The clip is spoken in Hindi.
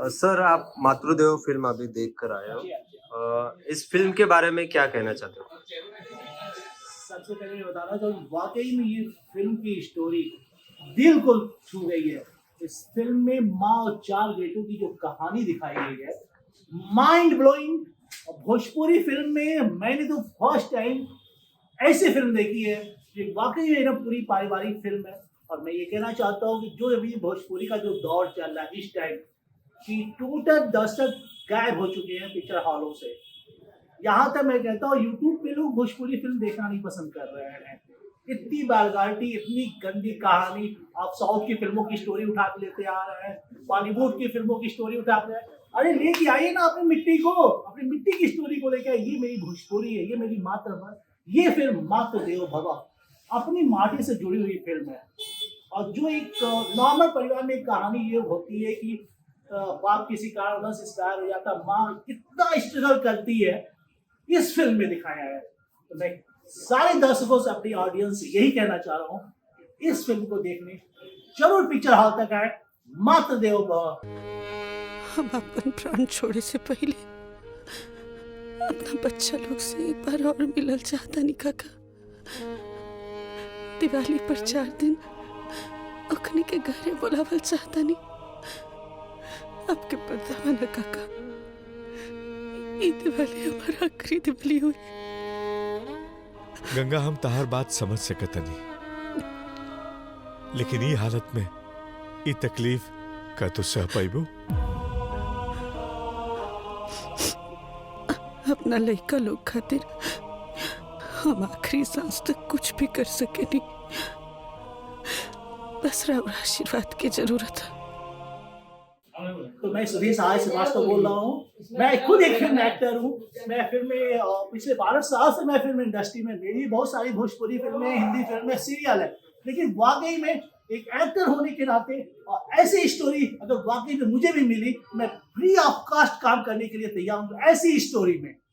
सर आप मातृदेवो फ़िल्म अभी देख कर आए हो। इस फ़िल्म के बारे में क्या कहना चाहते हो? सबसे पहले मैं बताना चाहूँ वाक़ई में ये फ़िल्म की स्टोरी दिल को छू गई है। इस फ़िल्म में माँ और 4 बेटों की जो कहानी दिखाई गई है, माइंड ब्लोइंग। भोजपुरी फ़िल्म में मैंने तो फर्स्ट टाइम ऐसी फ़िल्म देखी है, जो वाक़ई में ना पूरी पारिवारिक फ़िल्म है। और मैं ये कहना चाहता हूँ कि जो अभी भोजपुरी का जो दौर चल रहा है इस टाइम, कि टोटल दर्शक गायब हो चुके हैं पिक्चर हॉलों से। यहाँ तक मैं कहता हूँ यूट्यूब पे लोग भोजपुरी फ़िल्म देखना नहीं पसंद कर रहे हैं। इतनी वल्गैरिटी, इतनी गंदी कहानी, आप साउथ की फ़िल्मों की स्टोरी उठा के लेते आ रहे हैं, बॉलीवुड की फ़िल्मों की स्टोरी उठा के अरे लेके आइए ना अपनी मिट्टी को, अपनी मिट्टी की स्टोरी को लेके आइए। ये मेरी भोजपुरी है, ये मेरी मातृभूमि, ये फ़िल्म मातृ देवो भव, अपनी माटी से जुड़ी हुई फ़िल्म है। और जो एक नॉर्मल परिवार में एक कहानी ये होती है कि बाप किसी कारणवश एक्सपायर हो जाता, माँ कितना स्ट्रगल करती है, इस फ़िल्म में दिखाया है। तो मैं सारे दर्शकों से अपनी ऑडियंस से यही कहना चाह रहा हूँ, इस फ़िल्म को देखने ज़रूर पिक्चर हॉल तक आएँ। मातृ देवो भव। हम अपन प्राण छोड़े से पहले अपना बच्चा लोग से एक बार और मिलल चाहता नहीं काका। दिवाली पर 4 दिन अखनी के घरे बुलावल चाहता नहीं। आपके पर्दा बना काका, ये दिवाली हमारा आखिरी दिवाली हुई। गंगा हम तहार बात समझ सकतनी, लेकिन ई हालत में ई तकलीफ का तो सह पाइबो। अपना लड़का लोग खातिर हम आखिरी सांस तक कुछ भी कर सके नहीं। बस राव आशीर्वाद की जरूरत है। तो मैं सुधीर सहाय श्रीवास्तव बोल रहा हूँ। मैं खुद एक फिल्म एक्टर हूँ। मैं फिल्म में पिछले 12 साल से मैं फिल्म इंडस्ट्री में, मेरी बहुत सारी भोजपुरी फिल्में, हिंदी फिल्में, सीरियल है। लेकिन वाकई में एक एक्टर होने के नाते और ऐसी स्टोरी अगर वाकई में मुझे भी मिली, मैं फ्री ऑफ कॉस्ट काम करने के लिए तैयार हूँ ऐसी स्टोरी में।